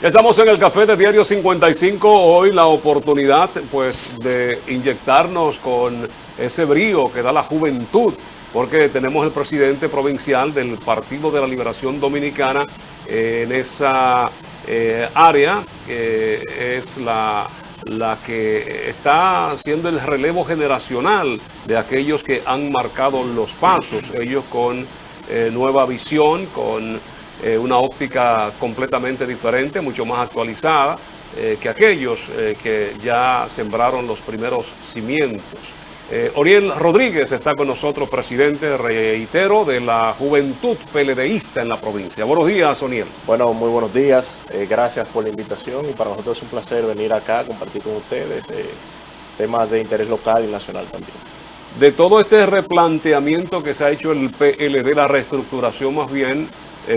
Estamos en el café de Diario 55, hoy la oportunidad pues de inyectarnos con ese brío que da la juventud, porque tenemos el presidente provincial del Partido de la Liberación Dominicana en esa área, que es la que está haciendo el relevo generacional de aquellos que han marcado los pasos, ellos con nueva visión, con una óptica completamente diferente, mucho más actualizada que aquellos que ya sembraron los primeros cimientos. Oriel Rodríguez está con nosotros, presidente, reitero, de la Juventud PLDista en la provincia. Buenos días, Oriel. Bueno, muy buenos días. Gracias por la invitación y para nosotros es un placer venir acá a compartir con ustedes temas de interés local y nacional también. De todo este replanteamiento que se ha hecho el PLD, la reestructuración más bien,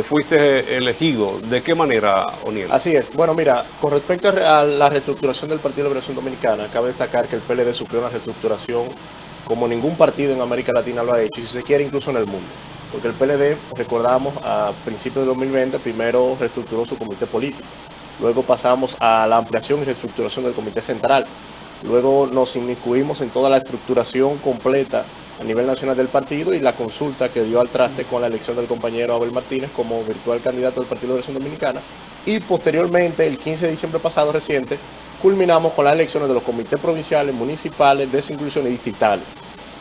fuiste elegido. ¿De qué manera, Oniel? Así es. Bueno, mira, con respecto a la reestructuración del Partido de Liberación Dominicana, cabe destacar que el PLD sufrió una reestructuración como ningún partido en América Latina lo ha hecho, y si se quiere incluso en el mundo. Porque el PLD, recordamos, a principios de 2020, primero reestructuró su comité político. Luego pasamos a la ampliación y reestructuración del comité central. Luego nos inmiscuimos en toda la estructuración completa a nivel nacional del partido y la consulta que dio al traste con la elección del compañero Abel Martínez como virtual candidato del Partido de la Liberación Dominicana. Y posteriormente, el 15 de diciembre pasado reciente, culminamos con las elecciones de los comités provinciales, municipales, desinclusiones y distritales.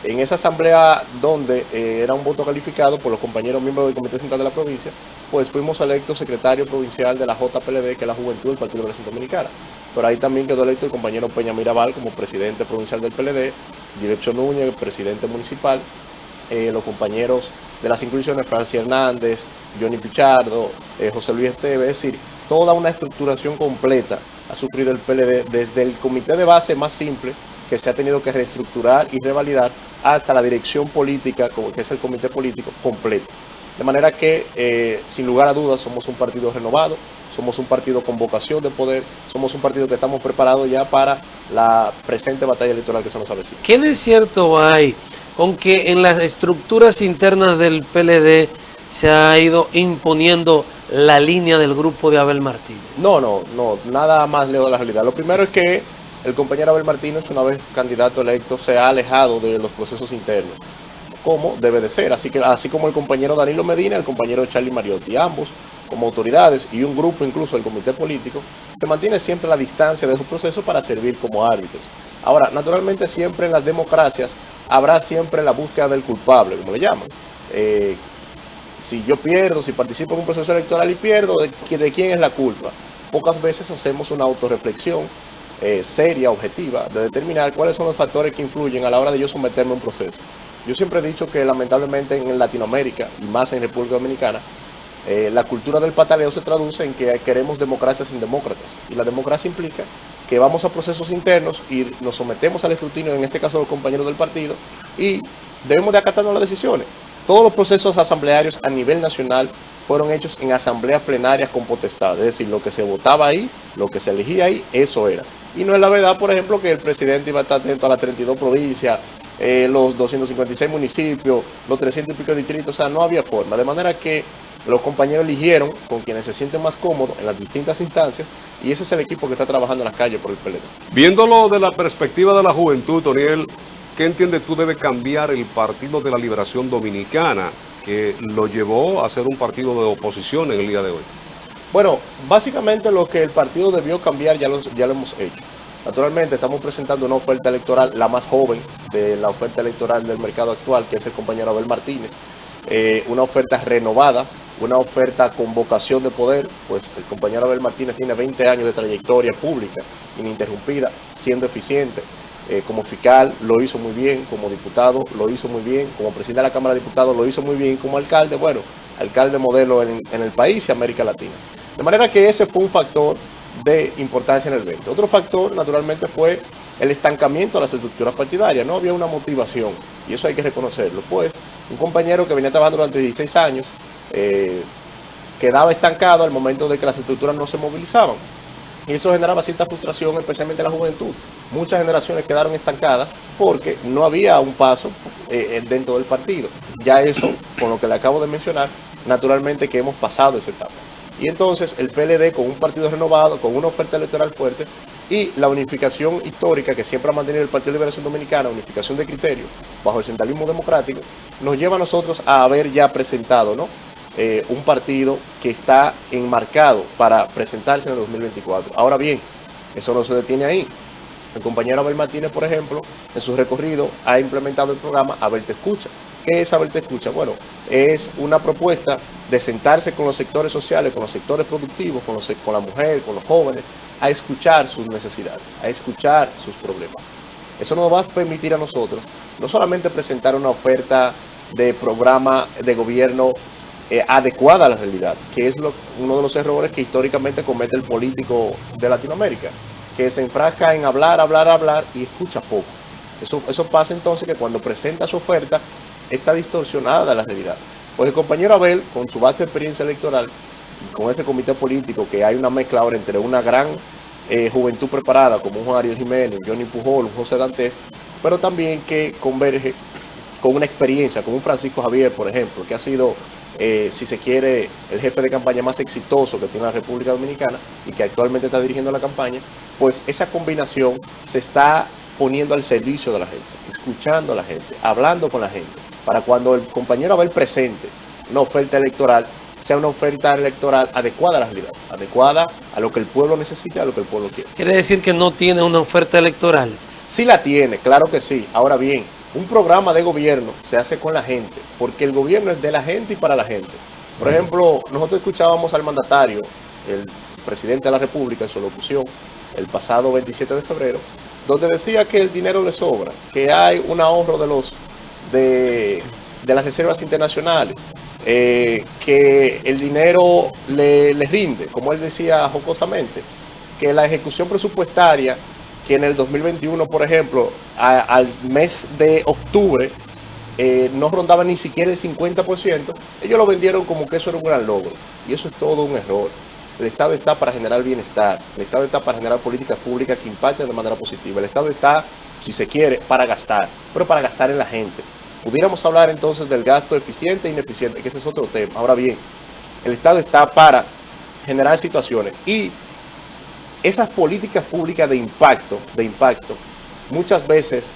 En esa asamblea donde era un voto calificado por los compañeros miembros del Comité Central de la provincia, pues fuimos electos secretario provincial de la JPLD, que es la Juventud del Partido de la Liberación Dominicana. Por ahí también quedó electo el compañero Peña Mirabal como presidente provincial del PLD, Dirección Núñez, presidente municipal, los compañeros de las inclusiones, Francia Hernández, Johnny Pichardo, José Luis Esteves, es decir, toda una estructuración completa ha sufrido el PLD desde el comité de base más simple, que se ha tenido que reestructurar y revalidar, hasta la dirección política, que es el comité político completo. De manera que, sin lugar a dudas, somos un partido renovado, somos un partido con vocación de poder, somos un partido que estamos preparados ya para la presente batalla electoral que se nos avecina. ¿Qué de cierto hay con que en las estructuras internas del PLD se ha ido imponiendo la línea del grupo de Abel Martínez? No, nada más lejos de la realidad. Lo primero es que el compañero Abel Martínez, una vez candidato electo, se ha alejado de los procesos internos, como debe de ser, así como el compañero Danilo Medina, el compañero Charlie Mariotti, ambos como autoridades y un grupo incluso del comité político, se mantiene siempre a la distancia de su proceso para servir como árbitros. Ahora, naturalmente siempre en las democracias habrá siempre la búsqueda del culpable, como le llaman. Si yo pierdo, si participo en un proceso electoral y pierdo, ¿de quién es la culpa? Pocas veces hacemos una autorreflexión seria, objetiva, de determinar cuáles son los factores que influyen a la hora de yo someterme a un proceso. Yo siempre he dicho que lamentablemente en Latinoamérica, y más en República Dominicana, la cultura del pataleo se traduce en que queremos democracia sin demócratas. Y la democracia implica que vamos a procesos internos y nos sometemos al escrutinio, en este caso de los compañeros del partido, y debemos de acatarnos las decisiones. Todos los procesos asamblearios a nivel nacional fueron hechos en asambleas plenarias con potestad. Es decir, lo que se votaba ahí, lo que se elegía ahí, eso era. Y no es la verdad, por ejemplo, que el presidente iba a estar atento a las 32 provincias, los 256 municipios, los 300 y pico distritos, o sea, no había forma. De manera que los compañeros eligieron con quienes se sienten más cómodos en las distintas instancias, y ese es el equipo que está trabajando en las calles por el PLD. Viéndolo de la perspectiva de la juventud, Oriel, ¿qué entiendes tú debe cambiar el Partido de la Liberación Dominicana, que lo llevó a ser un partido de oposición en el día de hoy? Bueno, básicamente lo que el partido debió cambiar ya lo hemos hecho. Naturalmente estamos presentando una oferta electoral, la más joven de la oferta electoral del mercado actual, que es el compañero Abel Martínez. Una oferta renovada, una oferta con vocación de poder, pues el compañero Abel Martínez tiene 20 años de trayectoria pública ininterrumpida, siendo eficiente. Como fiscal lo hizo muy bien, como diputado lo hizo muy bien, como presidente de la Cámara de Diputados lo hizo muy bien, como alcalde, bueno, alcalde modelo en el país y América Latina. De manera que ese fue un factor de importancia en el evento. Otro factor, naturalmente, fue el estancamiento de las estructuras partidarias. No había una motivación, y eso hay que reconocerlo. Pues, un compañero que venía trabajando durante 16 años quedaba estancado al momento de que las estructuras no se movilizaban. Y eso generaba cierta frustración, especialmente en la juventud. Muchas generaciones quedaron estancadas porque no había un paso dentro del partido. Ya eso, con lo que le acabo de mencionar, naturalmente que hemos pasado esa etapa. Y entonces el PLD con un partido renovado, con una oferta electoral fuerte y la unificación histórica que siempre ha mantenido el Partido de Liberación Dominicana, unificación de criterios bajo el centralismo democrático, nos lleva a nosotros a haber ya presentado, ¿no?, un partido que está enmarcado para presentarse en el 2024. Ahora bien, eso no se detiene ahí. El compañero Abel Martínez, por ejemplo, en su recorrido ha implementado el programa Abel Te Escucha. ¿Qué es Abel Te Escucha? Bueno, es una propuesta de sentarse con los sectores sociales, con los sectores productivos, con la mujer, con los jóvenes, a escuchar sus necesidades, a escuchar sus problemas. Eso nos va a permitir a nosotros no solamente presentar una oferta de programa de gobierno adecuada a la realidad, que es uno de los errores que históricamente comete el político de Latinoamérica, que se enfrasca en hablar y escucha poco. Eso pasa entonces que cuando presenta su oferta está distorsionada de la realidad. Pues el compañero Abel, con su vasta experiencia electoral, y con ese comité político, que hay una mezcla ahora entre una gran juventud preparada, como un Juan Ariel Jiménez, Johnny Pujol, un José Dantes, pero también que converge con una experiencia, como un Francisco Javier, por ejemplo, que ha sido, si se quiere, el jefe de campaña más exitoso que tiene la República Dominicana y que actualmente está dirigiendo la campaña, pues esa combinación se está poniendo al servicio de la gente, escuchando a la gente, hablando con la gente, para cuando el compañero Abel presente una oferta electoral, sea una oferta electoral adecuada a la realidad, adecuada a lo que el pueblo necesita, a lo que el pueblo quiere. ¿Quiere decir que no tiene una oferta electoral? Sí la tiene, claro que sí. Ahora bien, un programa de gobierno se hace con la gente, porque el gobierno es de la gente y para la gente. Por ejemplo, nosotros escuchábamos al mandatario, el presidente de la República, en su locución, el pasado 27 de febrero, donde decía que el dinero le sobra, que hay un ahorro de las reservas internacionales, que el dinero le rinde, como él decía jocosamente, que la ejecución presupuestaria, que en el 2021, por ejemplo, al mes de octubre, no rondaba ni siquiera el 50%, ellos lo vendieron como que eso era un gran logro. Y eso es todo un error. El Estado está para generar bienestar, el Estado está para generar políticas públicas que impacten de manera positiva. El Estado está, si se quiere, para gastar, pero para gastar en la gente. Pudiéramos hablar entonces del gasto eficiente e ineficiente, que ese es otro tema. Ahora bien, el Estado está para generar situaciones y esas políticas públicas de impacto, muchas veces,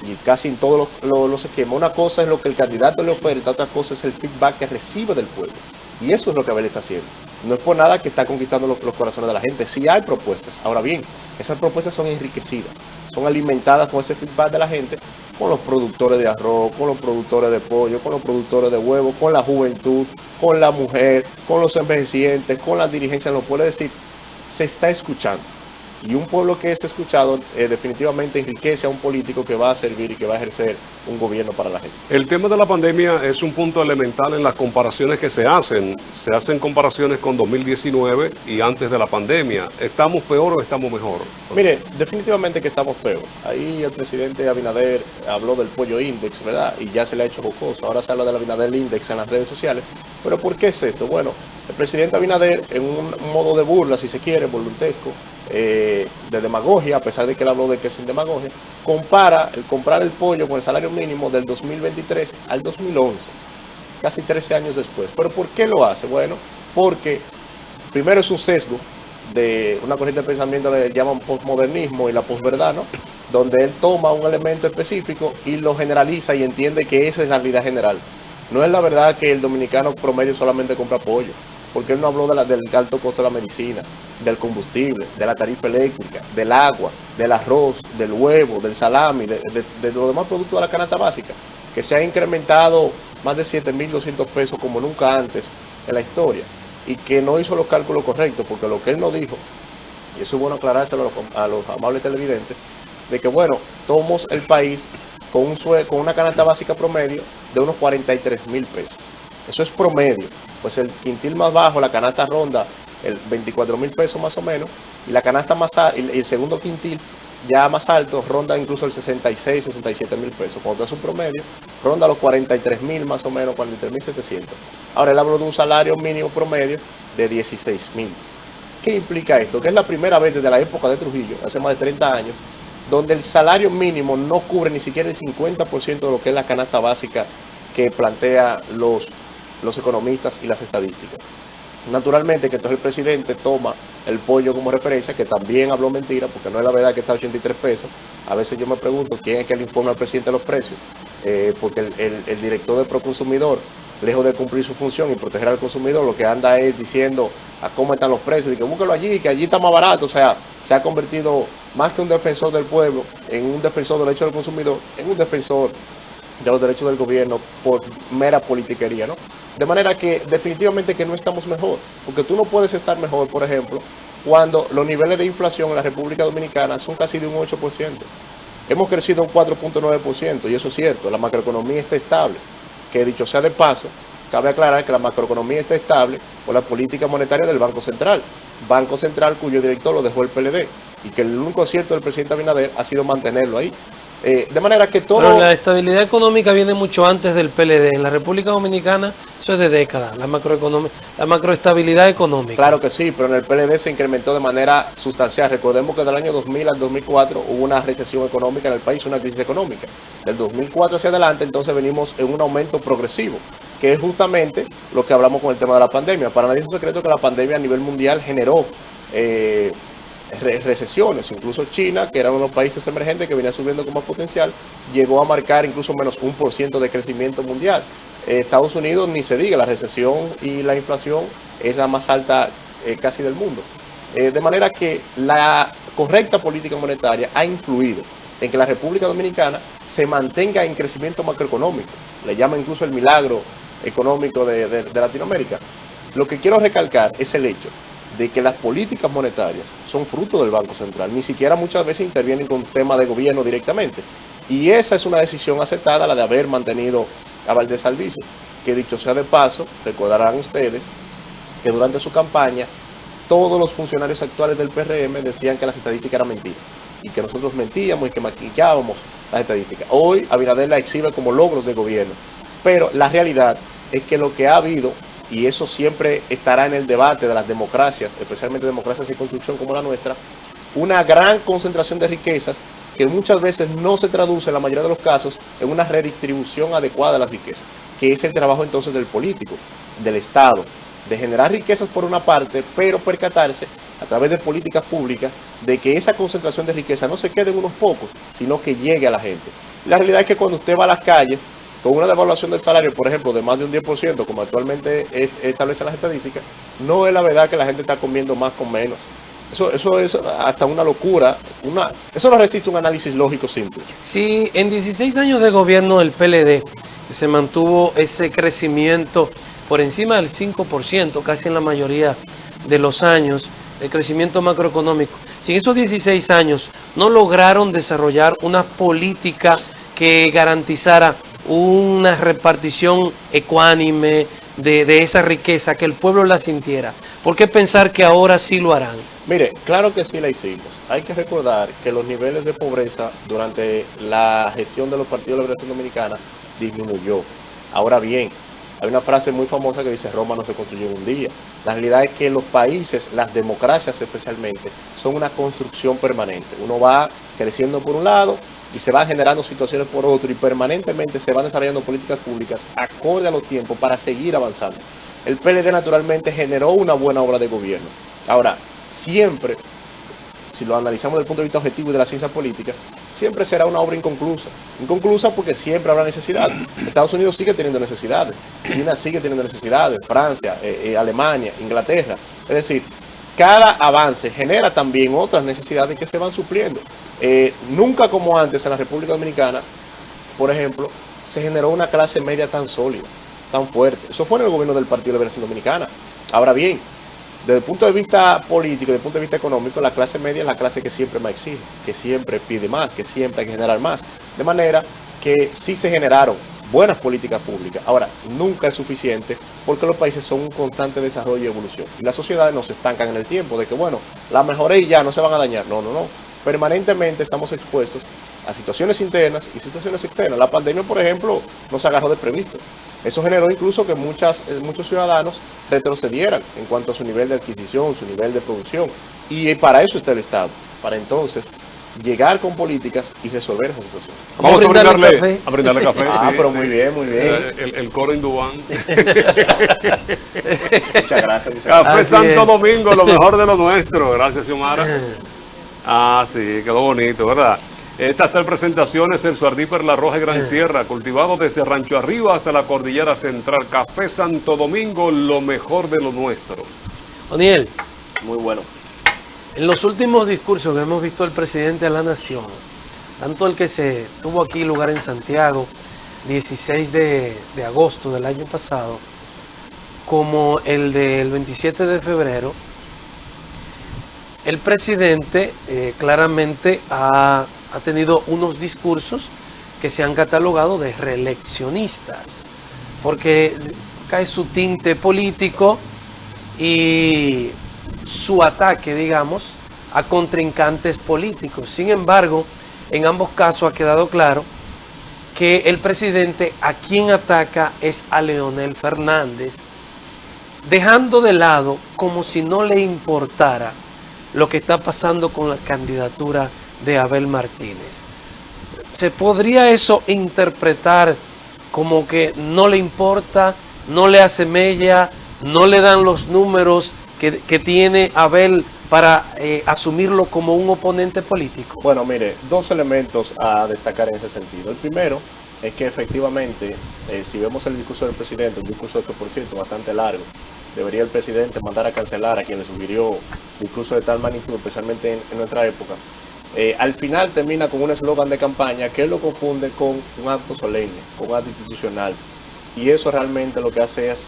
y casi en todos los esquemas, una cosa es lo que el candidato le oferta, otra cosa es el feedback que recibe del pueblo. Y eso es lo que Abel está haciendo. No es por nada que está conquistando los corazones de la gente. Sí hay propuestas. Ahora bien, esas propuestas son enriquecidas, son alimentadas con ese feedback de la gente, con los productores de arroz, con los productores de pollo, con los productores de huevos, con la juventud, con la mujer, con los envejecientes, con las dirigencias. Lo puede decir, se está escuchando. Y un pueblo que es escuchado definitivamente enriquece a un político que va a servir y que va a ejercer un gobierno para la gente. El tema de la pandemia es un punto elemental en las comparaciones que se hacen. Se hacen comparaciones con 2019 y antes de la pandemia. ¿Estamos peor o estamos mejor? Mire, definitivamente que estamos peor. Ahí el presidente Abinader habló del pollo index, ¿verdad? Y ya se le ha hecho jocoso. Ahora se habla del Abinader index en las redes sociales. ¿Pero por qué es esto? Bueno, el presidente Abinader, en un modo de burla, si se quiere, voluntesco, de demagogia, a pesar de que él habló de que es sin demagogia, compara el comprar el pollo con el salario mínimo del 2023 al 2011, casi 13 años después. ¿Pero por qué lo hace? Bueno, porque primero es un sesgo de una corriente de pensamiento que le llaman postmodernismo y la posverdad, ¿no? Donde él toma un elemento específico y lo generaliza y entiende que esa es la realidad general. No es la verdad que el dominicano promedio solamente compra pollo, porque él no habló del alto costo de la medicina, del combustible, de la tarifa eléctrica, del agua, del arroz, del huevo, del salami, de los demás productos de la canasta básica, que se ha incrementado más de 7.200 pesos como nunca antes en la historia, y que no hizo los cálculos correctos, porque lo que él no dijo, y eso es bueno aclarárselo a los amables televidentes, de que bueno, tomamos el país con una canasta básica promedio de unos 43.000 pesos. Eso es promedio. Pues el quintil más bajo, la canasta ronda el 24.000 pesos más o menos, y la canasta más alta, y el segundo quintil ya más alto ronda incluso el 66, 67.000 pesos. Cuando es un promedio, ronda los 43.000 más o menos, 43.700. Ahora él habló de un salario mínimo promedio de 16.000. ¿Qué implica esto? Que es la primera vez desde la época de Trujillo, hace más de 30 años, donde el salario mínimo no cubre ni siquiera el 50% de lo que es la canasta básica que plantea los economistas y las estadísticas. Naturalmente que entonces el presidente toma el pollo como referencia, que también habló mentira, porque no es la verdad que está a 83 pesos. A veces yo me pregunto quién es que le informa al presidente de los precios, porque el director de Proconsumidor, lejos de cumplir su función y proteger al consumidor, lo que anda es diciendo a cómo están los precios, y que búsquelo allí, que allí está más barato. O sea, se ha convertido más que un defensor del pueblo, en un defensor del derecho del consumidor, en un defensor de los derechos del gobierno por mera politiquería, ¿no? De manera que definitivamente que no estamos mejor, porque tú no puedes estar mejor, por ejemplo, cuando los niveles de inflación en la República Dominicana son casi de un 8%. Hemos crecido un 4.9%, y eso es cierto, la macroeconomía está estable, que dicho sea de paso, cabe aclarar que la macroeconomía está estable por la política monetaria del Banco Central cuyo director lo dejó el PLD, y que el único acierto del presidente Abinader ha sido mantenerlo ahí. De manera que todo... Pero la estabilidad económica viene mucho antes del PLD. En la República Dominicana eso es de décadas, la macroestabilidad económica. Claro que sí, pero en el PLD se incrementó de manera sustancial. Recordemos que del año 2000 al 2004 hubo una recesión económica en el país, una crisis económica. Del 2004 hacia adelante, entonces venimos en un aumento progresivo, que es justamente lo que hablamos con el tema de la pandemia. Para nadie es un secreto que la pandemia a nivel mundial generó recesiones. Incluso China, que era uno de los países emergentes que venía subiendo con más potencial, llegó a marcar incluso menos 1% de crecimiento mundial. Estados Unidos, ni se diga, la recesión y la inflación es la más alta casi del mundo. De manera que la correcta política monetaria ha influido en que la República Dominicana se mantenga en crecimiento macroeconómico. Le llama incluso el milagro económico de Latinoamérica. Lo que quiero recalcar es el hecho de que las políticas monetarias son fruto del Banco Central, ni siquiera muchas veces intervienen con temas de gobierno directamente. Y esa es una decisión aceptada, la de haber mantenido a Valdés Albizu, que dicho sea de paso, recordarán ustedes que durante su campaña todos los funcionarios actuales del PRM decían que las estadísticas eran mentiras, y que nosotros mentíamos y que maquillábamos las estadísticas. Hoy Abinader la exhibe como logros de gobierno, pero la realidad es que lo que ha habido, y eso siempre estará en el debate de las democracias, especialmente democracias en construcción como la nuestra, una gran concentración de riquezas que muchas veces no se traduce en la mayoría de los casos en una redistribución adecuada de las riquezas, que es el trabajo entonces del político, del Estado, de generar riquezas por una parte, pero percatarse a través de políticas públicas de que esa concentración de riqueza no se quede en unos pocos, sino que llegue a la gente. La realidad es que cuando usted va a las calles, con una devaluación del salario, por ejemplo, de más de un 10%, como actualmente establecen las estadísticas, no es la verdad que la gente está comiendo más con menos. Eso es hasta una locura. Eso no resiste un análisis lógico simple. Sí, en 16 años de gobierno del PLD se mantuvo ese crecimiento por encima del 5%, casi en la mayoría de los años, el crecimiento macroeconómico. Si en esos 16 años no lograron desarrollar una política que garantizara una repartición ecuánime de esa riqueza, que el pueblo la sintiera, ¿por qué pensar que ahora sí lo harán? Mire, claro que sí la hicimos. Hay que recordar que los niveles de pobreza durante la gestión de los partidos de la Liberación Dominicana disminuyó. Ahora bien, hay una frase muy famosa que dice: Roma no se construyó en un día. La realidad es que los países, las democracias especialmente, son una construcción permanente. Uno va creciendo por un lado y se van generando situaciones por otro, y permanentemente se van desarrollando políticas públicas acorde a los tiempos para seguir avanzando. El PLD naturalmente generó una buena obra de gobierno. Ahora, siempre, si lo analizamos desde el punto de vista objetivo y de la ciencia política, siempre será una obra inconclusa. Inconclusa porque siempre habrá necesidades. Estados Unidos sigue teniendo necesidades, China sigue teniendo necesidades, Francia, Alemania, Inglaterra. Es decir, cada avance genera también otras necesidades que se van supliendo. Nunca como antes en la República Dominicana, por ejemplo, se generó una clase media tan sólida, tan fuerte. Eso fue en el gobierno del Partido de Liberación Dominicana. Ahora bien, desde el punto de vista político, desde el punto de vista económico, la clase media es la clase que siempre más exige, que siempre pide más, que siempre hay que generar más. De manera que sí se generaron buenas políticas públicas. Ahora, nunca es suficiente, porque los países son un constante desarrollo y evolución. Y las sociedades no se estancan en el tiempo, de que bueno, la mejoré y ya, no se van a dañar. No. Permanentemente estamos expuestos a situaciones internas y situaciones externas. La pandemia, por ejemplo, nos agarró de previsto. Eso generó incluso que muchos ciudadanos retrocedieran en cuanto a su nivel de adquisición, su nivel de producción. Y para eso está el Estado, para entonces llegar con políticas y resolver esa situación. Vamos a brindarle brindarle café. Ah, sí, pero sí. muy bien, muy bien. El coro hindúan. Muchas gracias. Café Así Santo es. Domingo, lo mejor de lo nuestro. Gracias, Xiomara. Ah, sí, quedó bonito, ¿verdad? Estas tres presentaciones, el Suardíper, La Roja y Gran Sierra, cultivado desde Rancho Arriba hasta la Cordillera Central. Café Santo Domingo, lo mejor de lo nuestro. Oniel, Muy bueno. en los últimos discursos que hemos visto del presidente de la Nación, tanto el que se tuvo aquí lugar en Santiago, 16 de agosto del año pasado, como el del 27 de febrero, el presidente claramente ha tenido unos discursos que se han catalogado de reeleccionistas, porque cae su tinte político y su ataque, digamos, a contrincantes políticos. Sin embargo, en ambos casos ha quedado claro que el presidente a quien ataca es a Leonel Fernández, dejando de lado como si no le importara lo que está pasando con la candidatura de Abel Martínez. ¿Se podría eso interpretar como que no le importa, no le hace mella, no le dan los números que tiene Abel para asumirlo como un oponente político? Bueno, mire, dos elementos a destacar en ese sentido. El primero es que efectivamente, si vemos el discurso del presidente, un discurso que por cierto bastante largo, debería el presidente mandar a cancelar a quien le sugirió discurso de tal magnitud, especialmente en nuestra época. Al final termina con un eslogan de campaña que él lo confunde con un acto solemne, con un acto institucional. Y eso realmente lo que hace es,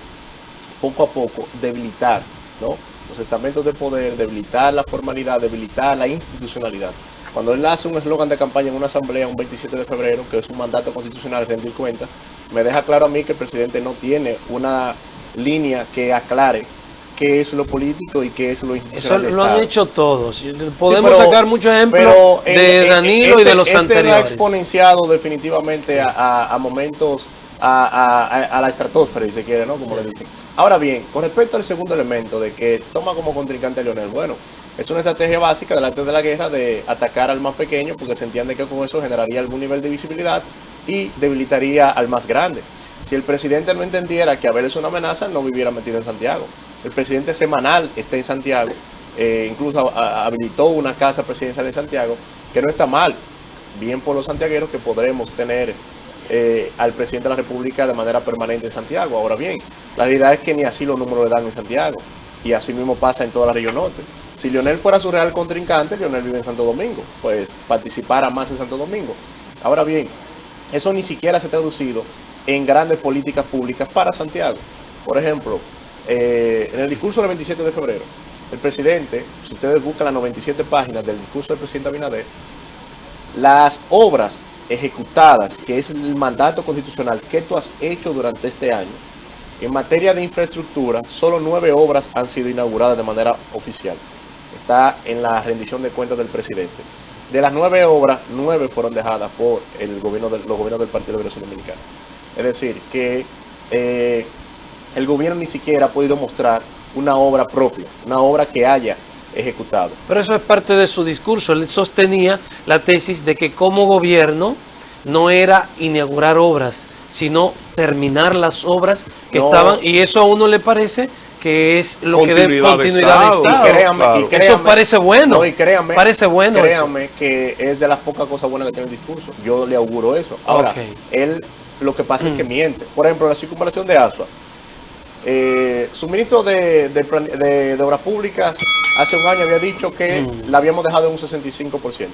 poco a poco, debilitar, ¿no?, los estamentos de poder, debilitar la formalidad, debilitar la institucionalidad. Cuando él hace un eslogan de campaña en una asamblea un 27 de febrero, que es un mandato constitucional, rendir cuentas, me deja claro a mí que el presidente no tiene una línea que aclare qué es lo político y qué es lo institucional. Eso lo han hecho todos. Podemos Sí, sacar muchos ejemplos de Danilo y de los Este no ha anteriores. exponenciado definitivamente a momentos, a la estratosfera, si se quiere, ¿no?, como le dicen. Ahora bien, con respecto al segundo elemento de que toma como contrincante a Leonel, bueno, es una estrategia básica del arte de la guerra de atacar al más pequeño, porque se entiende que con eso generaría algún nivel de visibilidad y debilitaría al más grande. Si el presidente no entendiera que Abel es una amenaza, no viviera metido en Santiago. El presidente semanal está en Santiago, incluso habilitó una casa presidencial en Santiago, que no está mal, bien por los santiagueros que podremos tener al presidente de la República de manera permanente en Santiago. Ahora bien, la realidad es que ni así los números le dan en Santiago, y así mismo pasa en toda la región norte. Si Leonel fuera su real contrincante, Leonel vive en Santo Domingo, pues participara más en Santo Domingo. Ahora bien, eso ni siquiera se ha traducido en grandes políticas públicas para Santiago. Por ejemplo, en el discurso del 27 de febrero, el presidente, si ustedes buscan las 97 páginas del discurso del presidente Abinader, las obras ejecutadas, que es el mandato constitucional que tú has hecho durante este año, en materia de infraestructura, solo 9 obras han sido inauguradas de manera oficial. Está en la rendición de cuentas del presidente. De las 9 obras, 9 fueron dejadas por los gobiernos del Partido de Liberación Dominicana. Es decir, que el gobierno ni siquiera ha podido mostrar una obra propia, una obra que haya ejecutado. Pero eso es parte de su discurso. Él sostenía la tesis de que como gobierno no era inaugurar obras, sino terminar las obras que estaban, y eso a uno le parece que es lo que dé continuidad de Estado. Créanme, eso parece bueno. No, y créanme, parece bueno. Créanme eso. Que es de las pocas cosas buenas que tiene el discurso. Yo le auguro eso. Ahora, él lo que pasa es que miente. Por ejemplo, la circunvalación de Asua. Su ministro de Obras Públicas hace un año había dicho que la habíamos dejado en un 65%.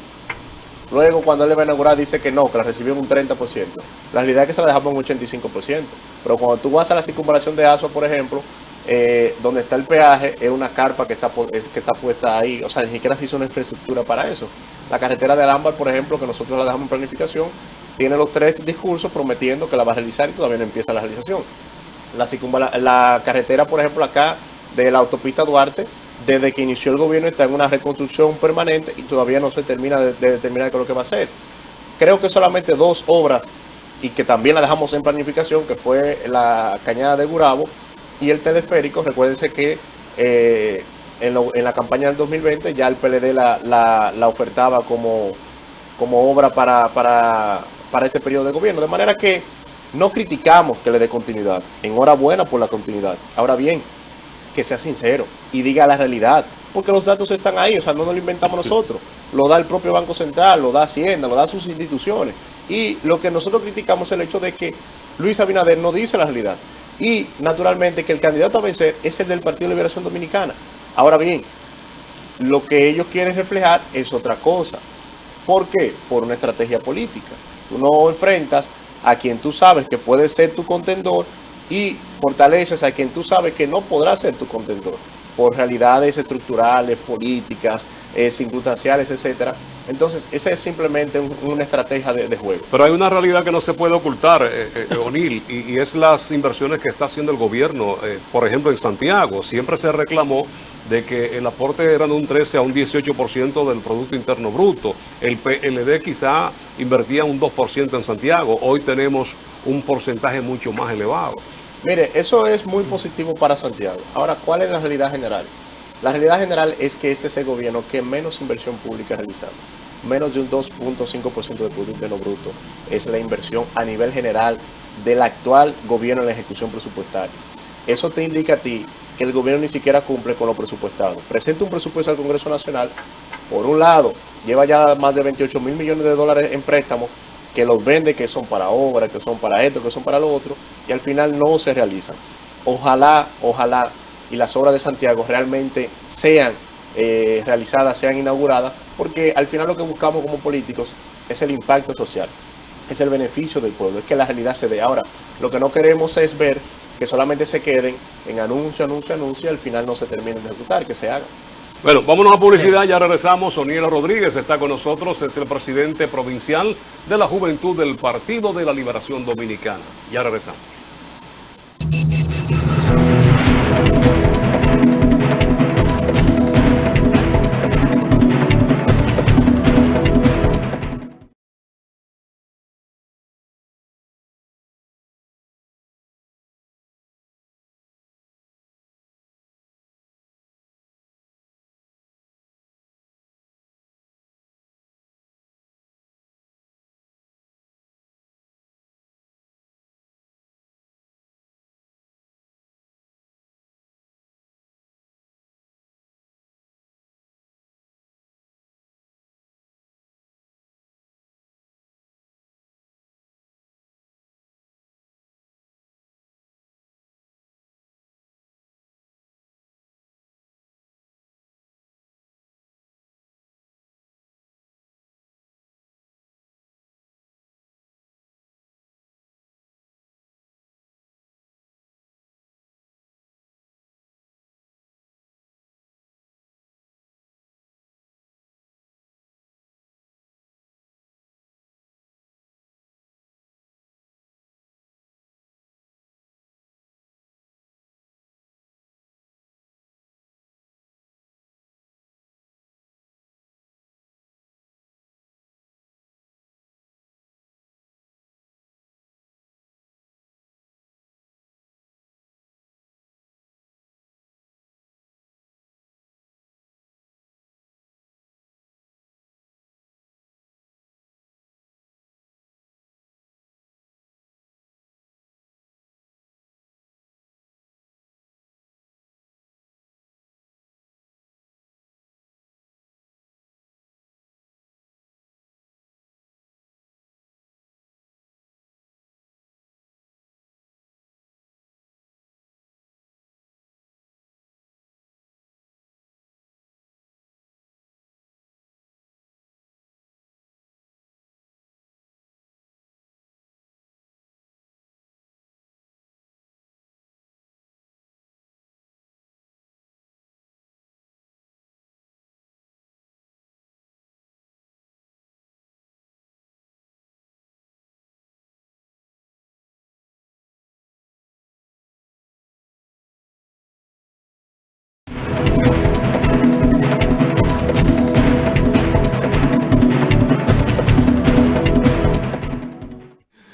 Luego, cuando él le va a inaugurar, dice que no, que la recibió en un 30%. La realidad es que se la dejamos en un 85%. Pero cuando tú vas a la circunvalación de Asua, por ejemplo, donde está el peaje, es una carpa que está puesta ahí. O sea, ni siquiera se hizo una infraestructura para eso. La carretera de Alámbar, por ejemplo, que nosotros la dejamos en planificación, tiene los 3 discursos prometiendo que la va a realizar y todavía no empieza la realización. La carretera, por ejemplo, acá de la autopista Duarte, desde que inició el gobierno está en una reconstrucción permanente y todavía no se termina de determinar qué es lo que va a hacer. Creo que solamente 2 obras, y que también la dejamos en planificación, que fue la cañada de Gurabo y el teleférico. Recuérdense que en la campaña del 2020 ya el PLD la ofertaba como como obra para este periodo de gobierno. De manera que no criticamos que le dé continuidad. Enhorabuena por la continuidad. Ahora bien, que sea sincero y diga la realidad, porque los datos están ahí, o sea, no nos lo inventamos nosotros, lo da el propio Banco Central, lo da Hacienda, lo da sus instituciones, y lo que nosotros criticamos es el hecho de que Luis Abinader no dice la realidad, y naturalmente que el candidato a vencer es el del Partido de Liberación Dominicana. Ahora bien, lo que ellos quieren reflejar es otra cosa. ¿Por qué? Por una estrategia política. Tú no enfrentas a quien tú sabes que puede ser tu contendor y fortaleces a quien tú sabes que no podrá ser tu contendor por realidades estructurales, políticas, circunstanciales, etcétera. Entonces, esa es simplemente una estrategia de juego. Pero hay una realidad que no se puede ocultar, O'Neill, y es las inversiones que está haciendo el gobierno. Por ejemplo, en Santiago siempre se reclamó de que el aporte era de un 13 a un 18% del Producto Interno Bruto. El PLD quizá invertía un 2% en Santiago. Hoy tenemos un porcentaje mucho más elevado. Mire, eso es muy positivo para Santiago. Ahora, ¿cuál es la realidad general? La realidad general es que este es el gobierno que menos inversión pública ha realizado. Menos de un 2.5% del Producto Interno Bruto es la inversión a nivel general del actual gobierno en la ejecución presupuestaria. Eso te indica a ti que el gobierno ni siquiera cumple con lo presupuestado. Presenta un presupuesto al Congreso Nacional, por un lado, lleva ya más de 28 mil millones de dólares en préstamos, que los vende, que son para obras, que son para esto, que son para lo otro, y al final no se realizan. Ojalá, y las obras de Santiago realmente sean realizadas, sean inauguradas, porque al final lo que buscamos como políticos es el impacto social, es el beneficio del pueblo, es que la realidad se dé. Ahora, lo que no queremos es ver que solamente se queden en anuncio, y al final no se terminen de ejecutar, que se haga. Bueno, vámonos a publicidad, ya regresamos. O'Neill Rodríguez está con nosotros, es el presidente provincial de la Juventud del Partido de la Liberación Dominicana. Ya regresamos.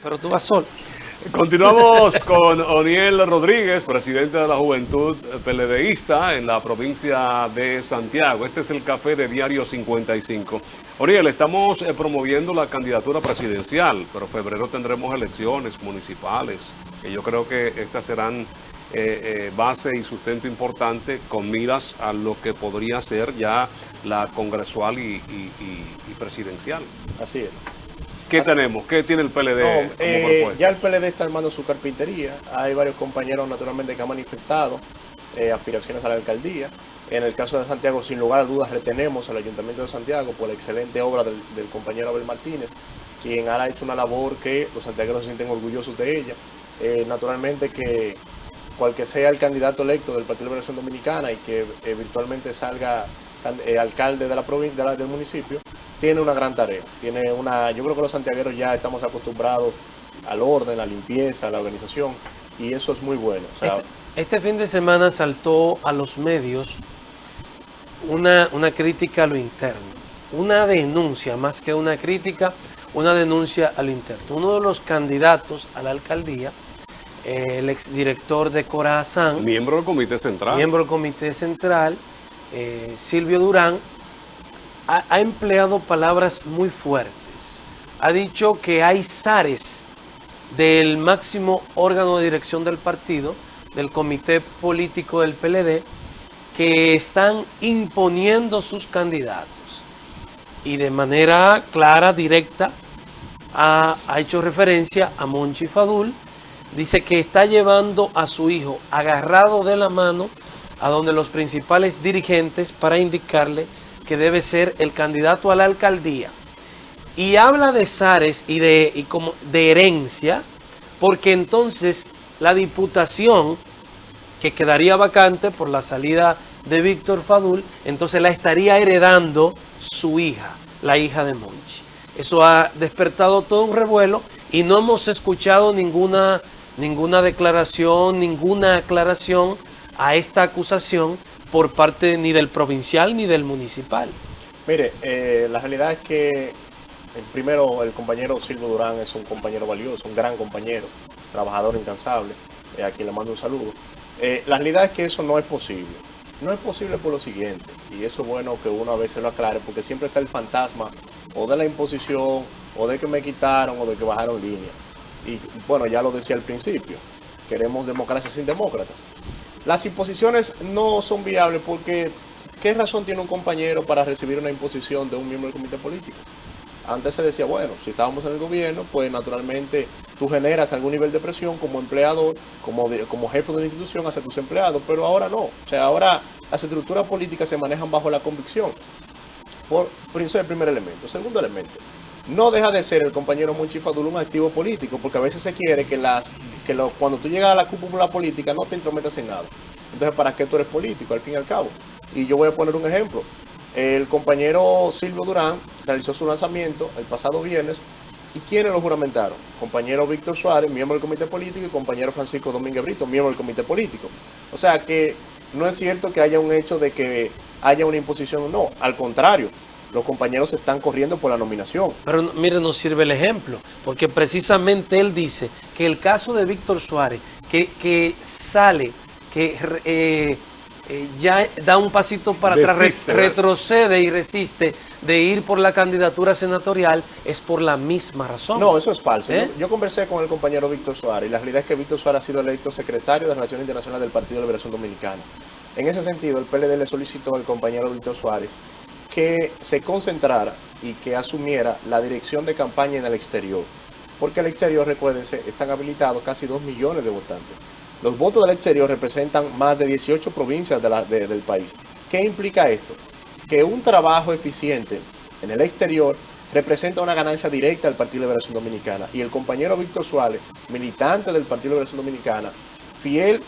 Pero tú vas solo. Continuamos con Oniel Rodríguez, presidente de la Juventud PLDista en la provincia de Santiago. Este es el café de Diario 55. Oniel, estamos promoviendo la candidatura presidencial, pero en febrero tendremos elecciones municipales, que yo creo que estas serán base y sustento importante con miras a lo que podría ser ya la congresual y presidencial. Así es. ¿Qué tenemos? ¿Qué tiene el PLD como propuesta? Ya el PLD está armando su carpintería. Hay varios compañeros naturalmente que han manifestado aspiraciones a la alcaldía. En el caso de Santiago, sin lugar a dudas, retenemos al Ayuntamiento de Santiago por la excelente obra del compañero Abel Martínez, quien ha hecho una labor que los santiagueros se sienten orgullosos de ella. Naturalmente que cual que sea el candidato electo del Partido de Liberación Dominicana y que virtualmente salga alcalde de la provincia, del municipio, tiene una gran tarea. Yo creo que los santiagueros ya estamos acostumbrados al orden, a la limpieza, a la organización, y eso es muy bueno. O sea, este fin de semana saltó a los medios una crítica a lo interno, una denuncia, más que una crítica, una denuncia a lo interno. Uno de los candidatos a la alcaldía, el exdirector de Corazán, miembro del Comité Central, Silvio Durán, ha empleado palabras muy fuertes. Ha dicho que hay zares del máximo órgano de dirección del partido, del comité político del PLD, que están imponiendo sus candidatos. Y de manera clara, directa, ha hecho referencia a Monchi Fadul. Dice que está llevando a su hijo agarrado de la mano a donde los principales dirigentes para indicarle que debe ser el candidato a la alcaldía. Y habla de zares y de herencia, porque entonces la diputación, que quedaría vacante por la salida de Víctor Fadul, entonces la estaría heredando su hija, la hija de Monchi. Eso ha despertado todo un revuelo y no hemos escuchado ninguna declaración, ninguna aclaración a esta acusación por parte ni del provincial ni del municipal. Mire, la realidad es que primero el compañero Silvio Durán es un compañero valioso, un gran compañero, trabajador incansable, a quien le mando un saludo. La realidad es que eso no es posible. No es posible por lo siguiente, y eso es bueno que uno a veces lo aclare, porque siempre está el fantasma o de la imposición, o de que me quitaron, o de que bajaron línea. Y bueno, ya lo decía al principio, queremos democracia sin demócratas. Las imposiciones no son viables porque ¿qué razón tiene un compañero para recibir una imposición de un miembro del comité político? Antes se decía, bueno, si estábamos en el gobierno, pues naturalmente tú generas algún nivel de presión como empleador, como jefe de una institución hacia tus empleados, pero ahora no. O sea, ahora las estructuras políticas se manejan bajo la convicción. Por eso es el primer elemento. Segundo elemento, no deja de ser el compañero Monchi Fadul un activo político, porque a veces se quiere que cuando tú llegas a la cúpula política no te intrometas en nada. Entonces, ¿para qué tú eres político, al fin y al cabo? Y yo voy a poner un ejemplo. El compañero Silvio Durán realizó su lanzamiento el pasado viernes. ¿Y quiénes lo juramentaron? Compañero Víctor Suárez, miembro del comité político, y compañero Francisco Domínguez Brito, miembro del comité político. O sea que no es cierto que haya un hecho de que haya una imposición, no, al contrario. Los compañeros están corriendo por la nominación. Pero mire, nos sirve el ejemplo, porque precisamente él dice que el caso de Víctor Suárez, que sale, que ya da un pasito para atrás, retrocede y resiste de ir por la candidatura senatorial, es por la misma razón. No, eso es falso. Yo conversé con el compañero Víctor Suárez y la realidad es que Víctor Suárez ha sido electo secretario de Relaciones Internacionales del Partido de Liberación Dominicana. En ese sentido, el PLD le solicitó al compañero Víctor Suárez que se concentrara y que asumiera la dirección de campaña en el exterior. Porque el exterior, recuérdense, están habilitados casi 2 millones de votantes. Los votos del exterior representan más de 18 provincias del país. ¿Qué implica esto? Que un trabajo eficiente en el exterior representa una ganancia directa al Partido de Liberación Dominicana. Y el compañero Víctor Suárez, militante del Partido de Liberación Dominicana, fiel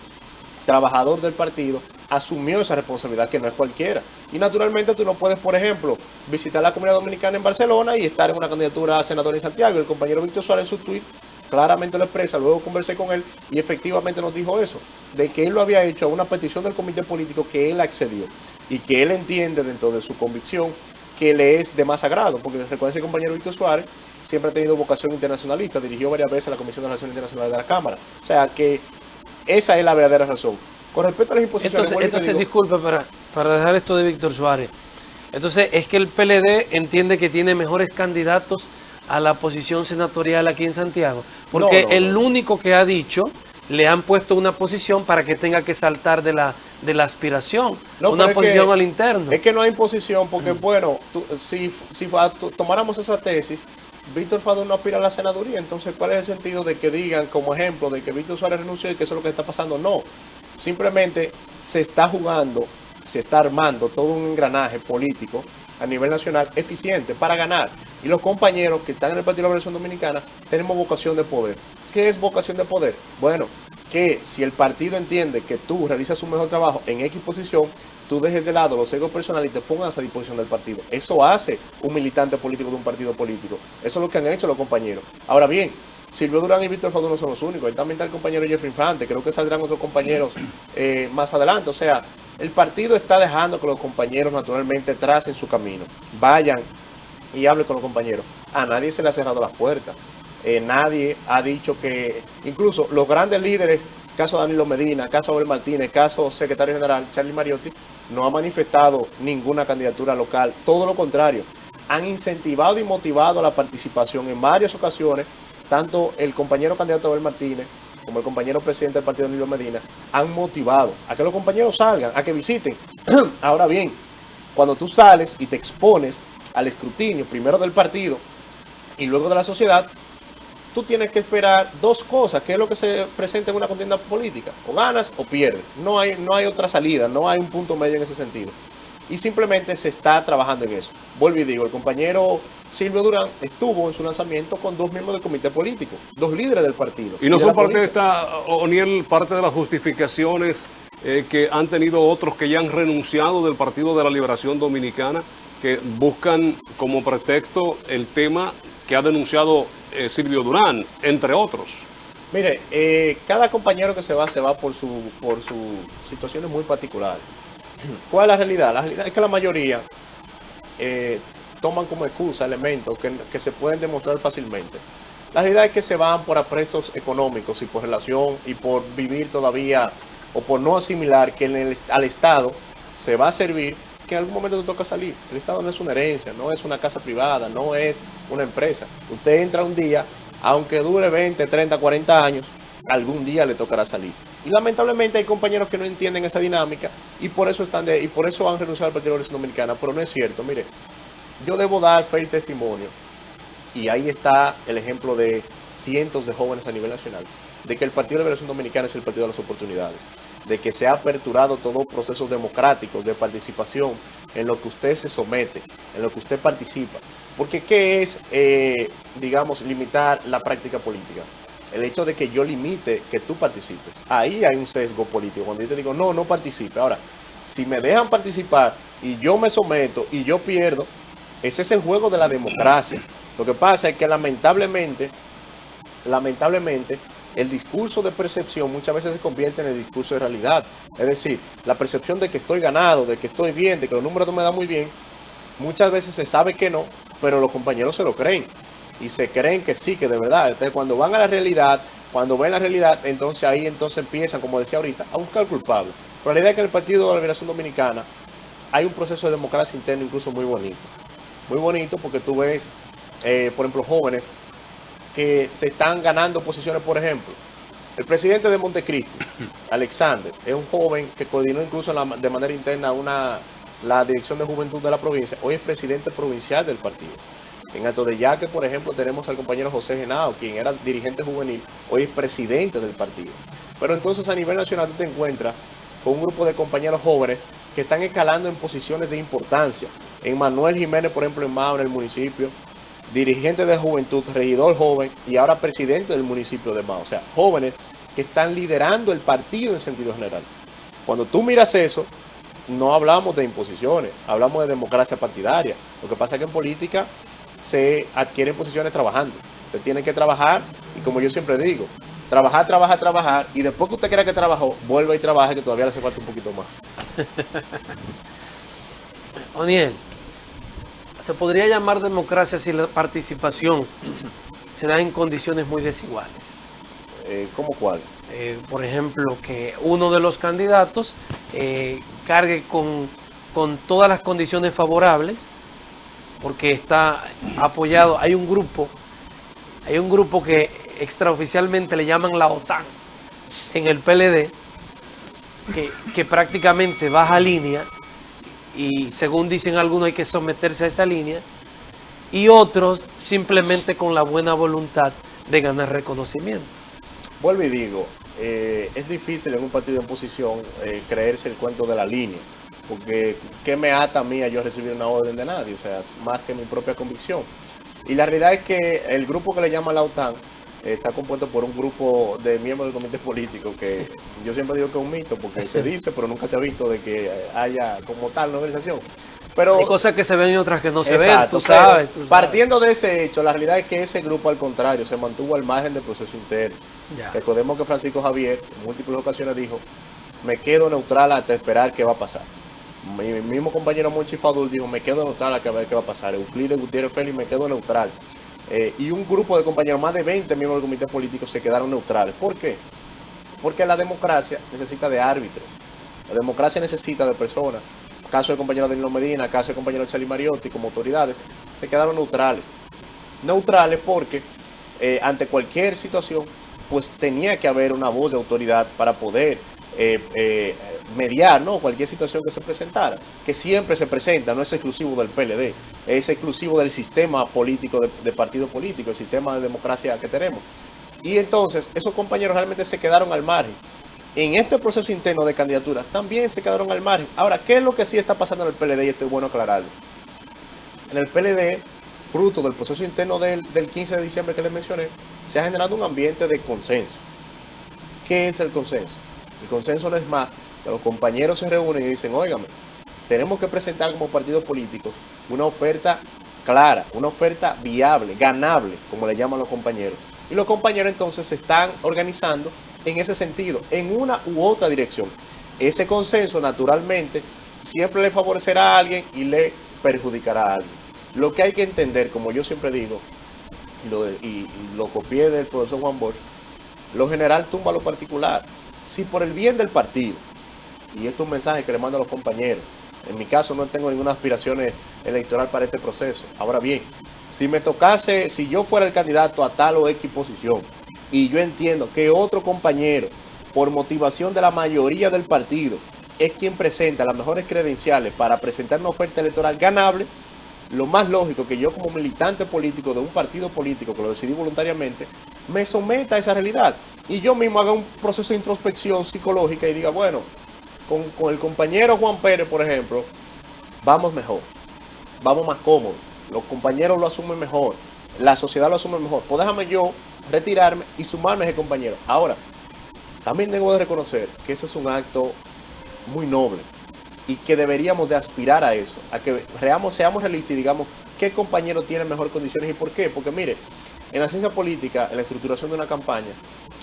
trabajador del partido, asumió esa responsabilidad que no es cualquiera. Y naturalmente tú no puedes, por ejemplo, visitar la comunidad dominicana en Barcelona y estar en una candidatura a senador en Santiago. El compañero Víctor Suárez en su tuit claramente lo expresa, luego conversé con él y efectivamente nos dijo eso, de que él lo había hecho a una petición del comité político que él accedió y que él entiende dentro de su convicción que le es de más agrado, porque recuerden que el compañero Víctor Suárez siempre ha tenido vocación internacionalista, dirigió varias veces la Comisión de Relaciones Internacionales de la Cámara. O sea que esa es la verdadera razón. Con respecto a las imposiciones... Entonces disculpe, para dejar esto de Víctor Suárez. Entonces, es que el PLD entiende que tiene mejores candidatos a la posición senatorial aquí en Santiago. Porque el único que ha dicho, le han puesto una posición para que tenga que saltar de la aspiración, una posición al interno. Es que no hay imposición, porque bueno, si tomáramos esa tesis, Víctor Fadul no aspira a la senaduría, entonces ¿cuál es el sentido de que digan como ejemplo de que Víctor Suárez renunció y que eso es lo que está pasando? No, simplemente se está jugando, se está armando todo un engranaje político a nivel nacional eficiente para ganar. Y los compañeros que están en el Partido de la Liberación Dominicana tenemos vocación de poder. ¿Qué es vocación de poder? Bueno, que si el partido entiende que tú realizas un mejor trabajo en X posición, tú dejes de lado los egos personales y te pongas a disposición del partido. Eso hace un militante político de un partido político. Eso es lo que han hecho los compañeros. Ahora bien, Silvio Durán y Víctor Fadul no son los únicos. Ahí también está el compañero Jeffrey Infante. Creo que saldrán otros compañeros más adelante. O sea, el partido está dejando que los compañeros naturalmente tracen su camino. Vayan y hablen con los compañeros. A nadie se le ha cerrado las puertas. Nadie ha dicho que, incluso los grandes líderes, caso Danilo Medina, caso Abel Martínez, caso secretario general Charlie Mariotti, no ha manifestado ninguna candidatura local. Todo lo contrario, han incentivado y motivado la participación en varias ocasiones. Tanto el compañero candidato Abel Martínez como el compañero presidente del partido Danilo Medina han motivado a que los compañeros salgan, a que visiten. Ahora bien, cuando tú sales y te expones al escrutinio, primero del partido y luego de la sociedad, tú tienes que esperar dos cosas, que es lo que se presenta en una contienda política: o ganas o pierdes. No hay otra salida, no hay un punto medio en ese sentido. Y simplemente se está trabajando en eso. Vuelvo y digo, el compañero Silvio Durán estuvo en su lanzamiento con 2 miembros del comité político, 2 líderes del partido. Y no son parte de esta, O'Neill, parte de las justificaciones que han tenido otros que ya han renunciado del Partido de la Liberación Dominicana, que buscan como pretexto el tema que ha denunciado Silvio Durán, entre otros. Mire, cada compañero que se va por sus situaciones muy particulares. ¿Cuál es la realidad? La realidad es que la mayoría toman como excusa elementos que se pueden demostrar fácilmente. La realidad es que se van por aprestos económicos y por relación y por vivir todavía o por no asimilar que al Estado se va a servir, que en algún momento te toca salir. El Estado no es una herencia, no es una casa privada, no es una empresa. Usted entra un día, aunque dure 20, 30, 40 años, algún día le tocará salir. Y lamentablemente hay compañeros que no entienden esa dinámica y por eso han renunciado al Partido de la Liberación Dominicana. Pero no es cierto. Mire, yo debo dar fe y testimonio, y ahí está el ejemplo de cientos de jóvenes a nivel nacional, de que el Partido de la Liberación Dominicana es el partido de las oportunidades, de que se ha aperturado todos procesos democráticos de participación en lo que usted se somete, en lo que usted participa. Porque ¿qué es, digamos, limitar la práctica política? El hecho de que yo limite que tú participes. Ahí hay un sesgo político. Cuando yo te digo, no participe. Ahora, si me dejan participar y yo me someto y yo pierdo, ese es el juego de la democracia. Lo que pasa es que lamentablemente, el discurso de percepción muchas veces se convierte en el discurso de realidad. Es decir, la percepción de que estoy ganado, de que estoy bien, de que los números no me dan muy bien, muchas veces se sabe que no, pero los compañeros se lo creen. Y se creen que sí, que de verdad. Entonces, cuando van a la realidad, cuando ven la realidad, entonces ahí empiezan, como decía ahorita, a buscar culpables. Pero la idea es que en el Partido de la Liberación Dominicana hay un proceso de democracia interna incluso muy bonito. Muy bonito porque tú ves, por ejemplo, jóvenes que se están ganando posiciones. Por ejemplo, el presidente de Montecristi, Alexander, es un joven que coordinó incluso de manera interna la dirección de juventud de la provincia. Hoy es presidente provincial del partido. En Alto de Yaque, por ejemplo, tenemos al compañero José Genao, quien era dirigente juvenil, hoy es presidente del partido. Pero entonces a nivel nacional tú te encuentras con un grupo de compañeros jóvenes que están escalando en posiciones de importancia. En Manuel Jiménez, por ejemplo, en Mao, en el municipio, dirigente de juventud, regidor joven y ahora presidente del municipio de Mao. O sea, jóvenes que están liderando el partido en sentido general. Cuando tú miras eso, no hablamos de imposiciones, hablamos de democracia partidaria. Lo que pasa es que en política se adquieren posiciones trabajando. Usted tiene que trabajar y, como yo siempre digo, trabajar y después que usted crea que trabajó, vuelva y trabaje, que todavía le hace falta un poquito más. O'Neill, se podría llamar democracia si la participación se da en condiciones muy desiguales. ¿Cómo cuál? Por ejemplo, que uno de los candidatos cargue con todas las condiciones favorables, porque está apoyado. Hay un grupo que extraoficialmente le llaman la OTAN en el PLD, que prácticamente baja línea, y según dicen algunos hay que someterse a esa línea, y otros simplemente con la buena voluntad de ganar reconocimiento. Vuelvo y digo, es difícil en un partido en oposición creerse el cuento de la línea, porque ¿qué me ata a mí a yo recibir una orden de nadie? O sea, más que mi propia convicción. Y la realidad es que el grupo que le llama la OTAN está compuesto por un grupo de miembros del comité político, que yo siempre digo que es un mito, porque se dice, pero nunca se ha visto de que haya como tal una organización. Pero, hay cosas que se ven y otras que no se ven, exacto, tú sabes. Partiendo de ese hecho, la realidad es que ese grupo, al contrario, se mantuvo al margen del proceso interno. Ya. Recordemos que Francisco Javier en múltiples ocasiones dijo: me quedo neutral hasta esperar qué va a pasar. Mi mismo compañero Monchi Fadul dijo: me quedo neutral hasta ver qué va a pasar. Euclides Gutiérrez Félix: me quedo neutral. Y un grupo de compañeros, más de 20 miembros del comité político, se quedaron neutrales. ¿Por qué? Porque la democracia necesita de árbitros. La democracia necesita de personas. Caso del compañero Danilo Medina, caso del compañero Charly Mariotti, como autoridades, se quedaron neutrales. Neutrales porque ante cualquier situación, pues tenía que haber una voz de autoridad para poder mediar, ¿no?, cualquier situación que se presentara, que siempre se presenta, no es exclusivo del PLD, es exclusivo del sistema político, de partido político, el sistema de democracia que tenemos. Y entonces esos compañeros realmente se quedaron al margen. En este proceso interno de candidaturas también se quedaron al margen. Ahora, ¿qué es lo que sí está pasando en el PLD? Y esto es bueno aclararlo. En el PLD, fruto del proceso interno del 15 de diciembre que les mencioné, se ha generado un ambiente de consenso. ¿Qué es el consenso? El consenso no es más que los compañeros se reúnen y dicen: óigame, tenemos que presentar como partidos políticos una oferta clara, una oferta viable, ganable, como le llaman los compañeros. Y los compañeros entonces se están organizando en ese sentido, en una u otra dirección. Ese consenso, naturalmente, siempre le favorecerá a alguien y le perjudicará a alguien. Lo que hay que entender, como yo siempre digo, y lo copié del profesor Juan Bosch, lo general tumba lo particular. Si por el bien del partido, y esto es un mensaje que le mando a los compañeros, en mi caso no tengo ninguna aspiración electoral para este proceso. Ahora bien, si me tocase, si yo fuera el candidato a tal o X posición, y yo entiendo que otro compañero, por motivación de la mayoría del partido, es quien presenta las mejores credenciales para presentar una oferta electoral ganable, lo más lógico que yo, como militante político de un partido político que lo decidí voluntariamente, me someta a esa realidad y yo mismo haga un proceso de introspección psicológica y diga: bueno, con el compañero Juan Pérez, por ejemplo, vamos mejor, vamos más cómodos, los compañeros lo asumen mejor, la sociedad lo asume mejor, pues déjame yo retirarme y sumarme a ese compañero. Ahora, también tengo de reconocer que eso es un acto muy noble y que deberíamos de aspirar a eso, a que seamos realistas y digamos qué compañero tiene mejores condiciones y por qué. Porque mire, en la ciencia política, en la estructuración de una campaña,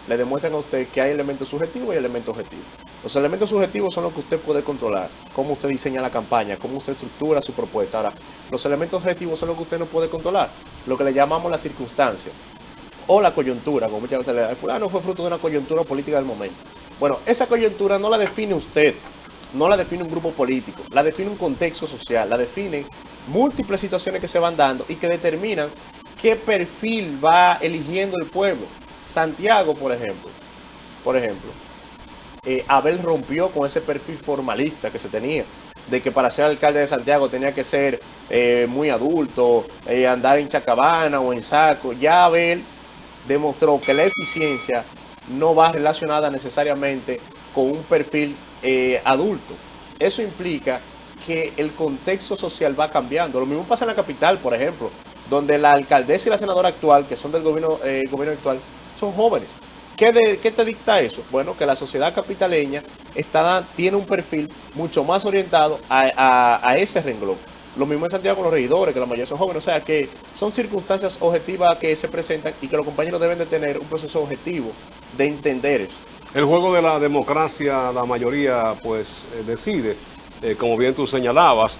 le demuestran a usted que hay elementos subjetivos y elementos objetivos. Los elementos subjetivos son los que usted puede controlar, cómo usted diseña la campaña, cómo usted estructura su propuesta. Ahora, los elementos objetivos son los que usted no puede controlar, lo que le llamamos la circunstancia o la coyuntura, como muchas veces le da. El fulano fue fruto de una coyuntura política del momento. Bueno, esa coyuntura no la define usted, no la define un grupo político, la define un contexto social, la definen múltiples situaciones que se van dando y que determinan qué perfil va eligiendo el pueblo. Santiago, por ejemplo, Abel rompió con ese perfil formalista que se tenía, de que para ser alcalde de Santiago tenía que ser muy adulto, andar en chacabana o en saco. Ya Abel demostró que la eficiencia no va relacionada necesariamente con un perfil adulto. Eso implica que el contexto social va cambiando. Lo mismo pasa en la capital, por ejemplo, donde la alcaldesa y la senadora actual, que son del gobierno actual, son jóvenes. ¿Qué te dicta eso? Bueno, que la sociedad capitaleña tiene un perfil mucho más orientado a ese renglón. Lo mismo en Santiago con los regidores, que la mayoría son jóvenes. O sea, que son circunstancias objetivas que se presentan y que los compañeros deben de tener un proceso objetivo de entender eso. El juego de la democracia, la mayoría pues decide, como bien tú señalabas.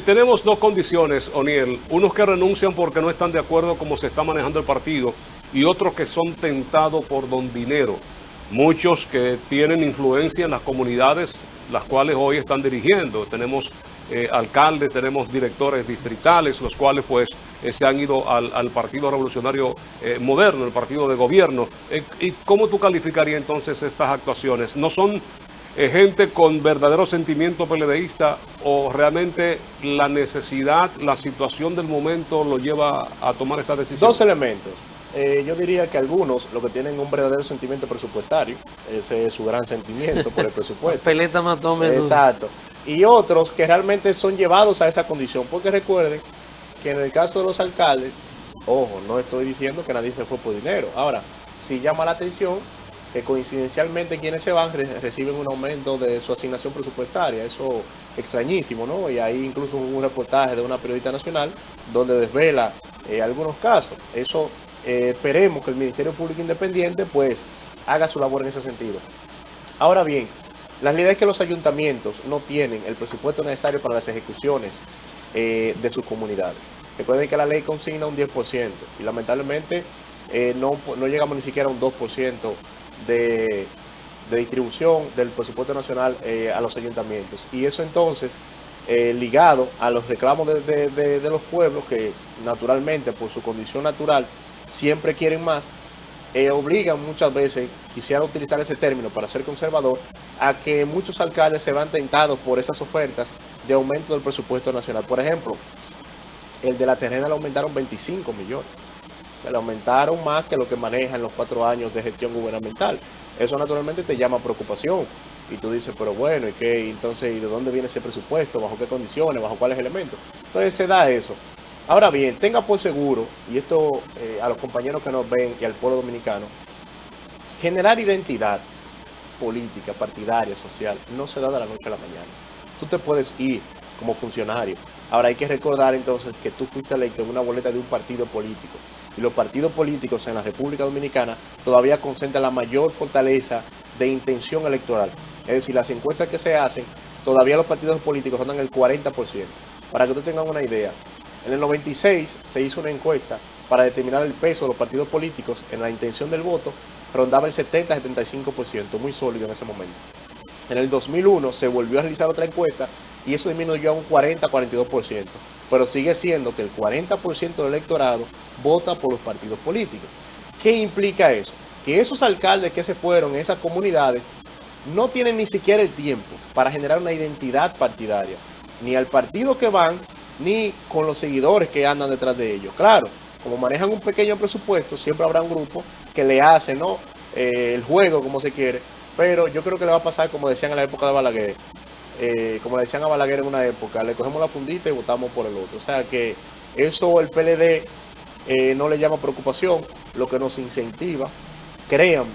Tenemos dos condiciones, O'Neill. Unos que renuncian porque no están de acuerdo cómo se está manejando el partido y otros que son tentados por don dinero. Muchos que tienen influencia en las comunidades las cuales hoy están dirigiendo. Tenemos alcaldes, tenemos directores distritales, los cuales pues se han ido al Partido Revolucionario Moderno, el partido de gobierno. ¿Y cómo tú calificarías entonces estas actuaciones? ¿No son gente con verdadero sentimiento PLDista o realmente la necesidad, la situación del momento lo lleva a tomar esta decisión? Dos elementos. Yo diría que algunos lo que tienen un verdadero sentimiento presupuestario, ese es su gran sentimiento por el presupuesto. Peleta mató menudo. Exacto. Y otros que realmente son llevados a esa condición, porque recuerden que en el caso de los alcaldes, ojo, no estoy diciendo que nadie se fue por dinero. Ahora, sí llama la atención que coincidencialmente quienes se van reciben un aumento de su asignación presupuestaria. Eso extrañísimo, ¿no? Y hay incluso un reportaje de una periodista nacional donde desvela algunos casos. Eso esperemos que el Ministerio Público Independiente pues haga su labor en ese sentido. Ahora bien, la realidad es que los ayuntamientos no tienen el presupuesto necesario para las ejecuciones de sus comunidades. Recuerden que la ley consigna un 10% y lamentablemente no llegamos ni siquiera a un 2% de distribución del presupuesto nacional a los ayuntamientos. Y eso entonces, ligado a los reclamos de los pueblos que naturalmente por su condición natural siempre quieren más, obligan muchas veces, quisiera utilizar ese término para ser conservador, a que muchos alcaldes se van tentados por esas ofertas de aumento del presupuesto nacional. Por ejemplo, el de La Terrena le aumentaron 25 millones. Le aumentaron más que lo que maneja en los 4 años de gestión gubernamental. Eso naturalmente te llama preocupación. Y tú dices, pero bueno, ¿y qué? Entonces, ¿y de dónde viene ese presupuesto? ¿Bajo qué condiciones? ¿Bajo cuáles elementos? Entonces se da eso. Ahora bien, tenga por seguro, y esto a los compañeros que nos ven y al pueblo dominicano, generar identidad política, partidaria, social, no se da de la noche a la mañana. Tú te puedes ir como funcionario. Ahora hay que recordar entonces que tú fuiste electo en una boleta de un partido político. Y los partidos políticos en la República Dominicana todavía concentran la mayor fortaleza de intención electoral. Es decir, las encuestas que se hacen, todavía los partidos políticos rondan el 40%. Para que tú tengas una idea, en el 96 se hizo una encuesta para determinar el peso de los partidos políticos en la intención del voto, rondaba el 70-75%, muy sólido en ese momento. En el 2001 se volvió a realizar otra encuesta y eso disminuyó a un 40-42%, pero sigue siendo que el 40% del electorado vota por los partidos políticos. ¿Qué implica eso? Que esos alcaldes que se fueron en esas comunidades no tienen ni siquiera el tiempo para generar una identidad partidaria, ni al partido que van, ni con los seguidores que andan detrás de ellos. Claro, como manejan un pequeño presupuesto, siempre habrá un grupo que le hace, ¿no?, el juego como se quiere, pero yo creo que le va a pasar como decían en la época de Balaguer, como le decían a Balaguer en una época, le cogemos la fundita y votamos por el otro. O sea que eso el PLD no le llama preocupación, lo que nos incentiva, créanme,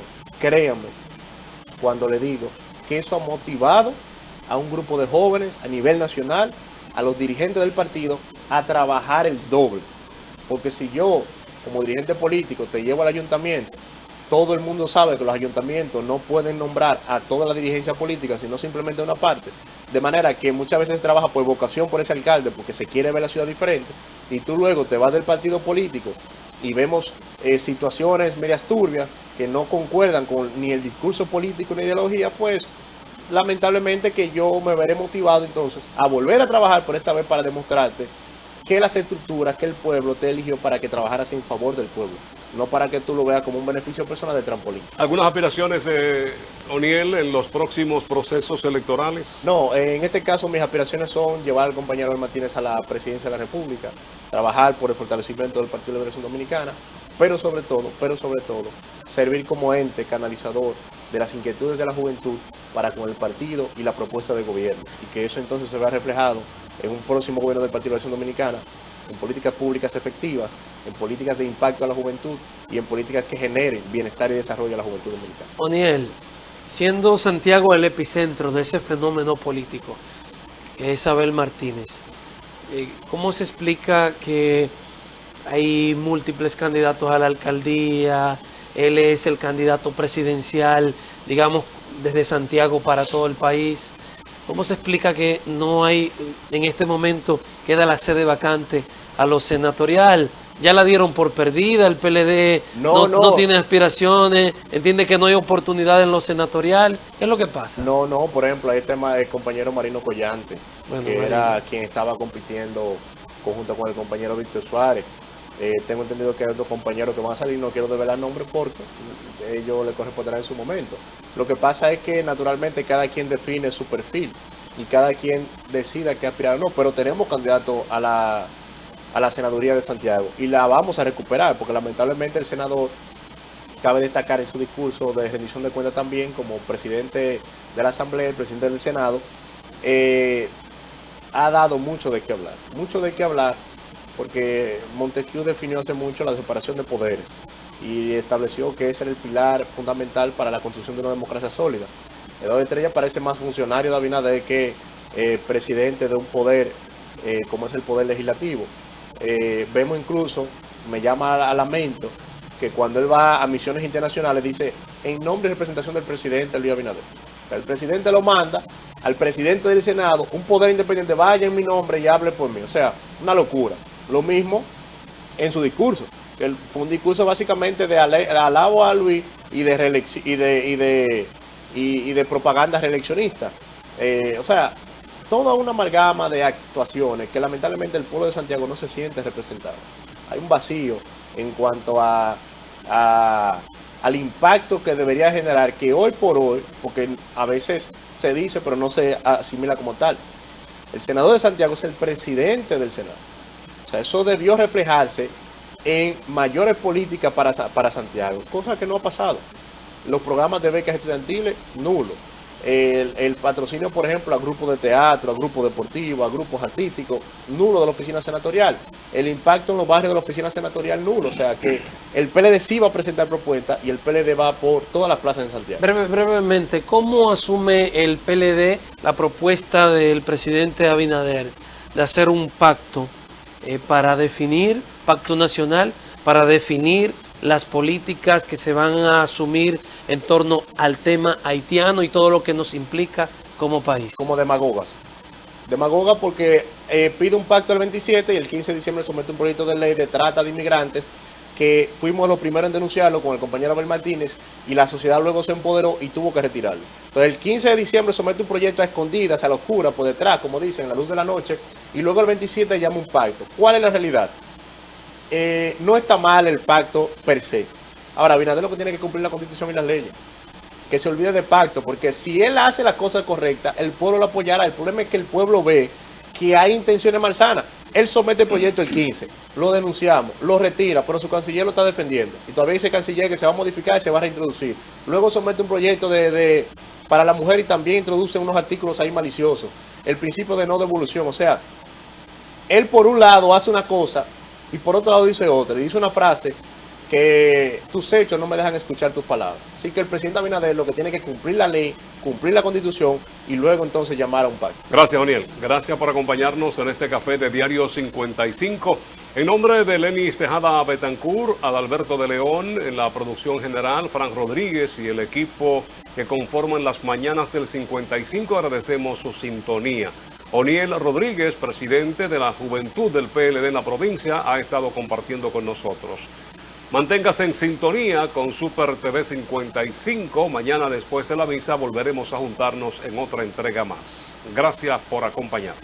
cuando le digo que eso ha motivado a un grupo de jóvenes a nivel nacional, a los dirigentes del partido, a trabajar el doble. Porque si yo, como dirigente político, te llevo al ayuntamiento, todo el mundo sabe que los ayuntamientos no pueden nombrar a toda la dirigencia política, sino simplemente una parte. De manera que muchas veces se trabaja por vocación por ese alcalde, porque se quiere ver la ciudad diferente, y tú luego te vas del partido político y vemos situaciones medias turbias que no concuerdan con ni el discurso político ni ideología, pues lamentablemente que yo me veré motivado entonces a volver a trabajar, por esta vez para demostrarte que las estructuras, que el pueblo te eligió para que trabajaras en favor del pueblo, no para que tú lo veas como un beneficio personal de trampolín. ¿Algunas aspiraciones de O'Neill en los próximos procesos electorales? No, en este caso mis aspiraciones son llevar al compañero Abel Martínez a la presidencia de la República, trabajar por el fortalecimiento del Partido de Liberación Dominicana, pero sobre todo, servir como ente canalizador de las inquietudes de la juventud para con el partido y la propuesta de gobierno, y que eso entonces se vea reflejado en un próximo gobierno del Partido de Liberación Dominicana, en políticas públicas efectivas, en políticas de impacto a la juventud y en políticas que generen bienestar y desarrollo a la juventud dominicana. O'Neill, siendo Santiago el epicentro de ese fenómeno político, que es Abel Martínez, ¿cómo se explica que hay múltiples candidatos a la alcaldía? Él es el candidato presidencial, digamos, desde Santiago para todo el país. ¿Cómo se explica que no hay, en este momento, queda la sede vacante a lo senatorial? Ya la dieron por perdida, el PLD no tiene aspiraciones, entiende que no hay oportunidad en lo senatorial. ¿Qué es lo que pasa? No, por ejemplo, hay el tema del compañero Marino Collante, era quien estaba compitiendo conjunto con el compañero Víctor Suárez. Tengo entendido que hay otros compañeros que van a salir, no quiero develar nombres porque ellos le corresponderá en su momento. Lo que pasa es que naturalmente cada quien define su perfil y cada quien decida qué aspirar o no, pero tenemos candidato a la senaduría de Santiago y la vamos a recuperar porque lamentablemente el senador, cabe destacar en su discurso de rendición de cuentas también como presidente de la Asamblea, el presidente del Senado, ha dado mucho de qué hablar, porque Montesquieu definió hace mucho la separación de poderes y estableció que ese era el pilar fundamental para la construcción de una democracia sólida. Eduardo Estrella parece más funcionario de Abinader que presidente de un poder como es el poder legislativo. Vemos incluso, me llama a lamento, que cuando él va a misiones internacionales dice en nombre y representación del presidente Luis Abinader. O sea, el presidente lo manda al presidente del Senado, un poder independiente, vaya en mi nombre y hable por mí. O sea, una locura. Lo mismo en su discurso, que fue un discurso básicamente de alabo a Luis y de propaganda reeleccionista. O sea, toda una amalgama de actuaciones que lamentablemente el pueblo de Santiago no se siente representado. Hay un vacío en cuanto al impacto que debería generar, que hoy por hoy, porque a veces se dice pero no se asimila como tal, el senador de Santiago es el presidente del Senado. O sea, eso debió reflejarse en mayores políticas para Santiago, cosa que no ha pasado. Los programas de becas estudiantiles, nulos. El patrocinio, por ejemplo, a grupos de teatro, a grupos deportivos, a grupos artísticos, nulo de la oficina senatorial. El impacto en los barrios de la oficina senatorial, nulo. O sea, que el PLD sí va a presentar propuestas y el PLD va por todas las plazas en Santiago. Brevemente, ¿cómo asume el PLD la propuesta del presidente Abinader de hacer un pacto para definir, pacto nacional, para definir las políticas que se van a asumir en torno al tema haitiano y todo lo que nos implica como país? Como demagogas. Demagoga porque pide un pacto el 27 y el 15 de diciembre somete un proyecto de ley de trata de inmigrantes que fuimos los primeros en denunciarlo con el compañero Abel Martínez y la sociedad luego se empoderó y tuvo que retirarlo. Entonces el 15 de diciembre somete un proyecto a escondidas, a la oscura, por detrás, como dicen, en la luz de la noche, y luego el 27 llama un pacto. ¿Cuál es la realidad? No está mal el pacto per se. Ahora, Abinader lo que tiene que cumplir la Constitución y las leyes. Que se olvide de pacto, porque si él hace la cosa correcta, el pueblo lo apoyará. El problema es que el pueblo ve que hay intenciones malsanas. Él somete el proyecto el 15, lo denunciamos, lo retira, pero su canciller lo está defendiendo. Y todavía dice el canciller que se va a modificar y se va a reintroducir. Luego somete un proyecto para la mujer y también introduce unos artículos ahí maliciosos. El principio de no devolución. O sea, él por un lado hace una cosa y por otro lado dice otra. Y dice una frase que tus hechos no me dejan escuchar tus palabras. Así que el presidente Abinader lo que tiene que cumplir la ley, cumplir la Constitución y luego entonces llamar a un pacto. Gracias, Oniel. Gracias por acompañarnos en este café de Diario 55. En nombre de Lenis Tejada Betancourt, Adalberto de León, en la producción general, Frank Rodríguez y el equipo que conforman las mañanas del 55, agradecemos su sintonía. Oniel Rodríguez, presidente de la Juventud del PLD en la provincia, ha estado compartiendo con nosotros. Manténgase en sintonía con Super TV 55. Mañana después de la misa volveremos a juntarnos en otra entrega más. Gracias por acompañarnos.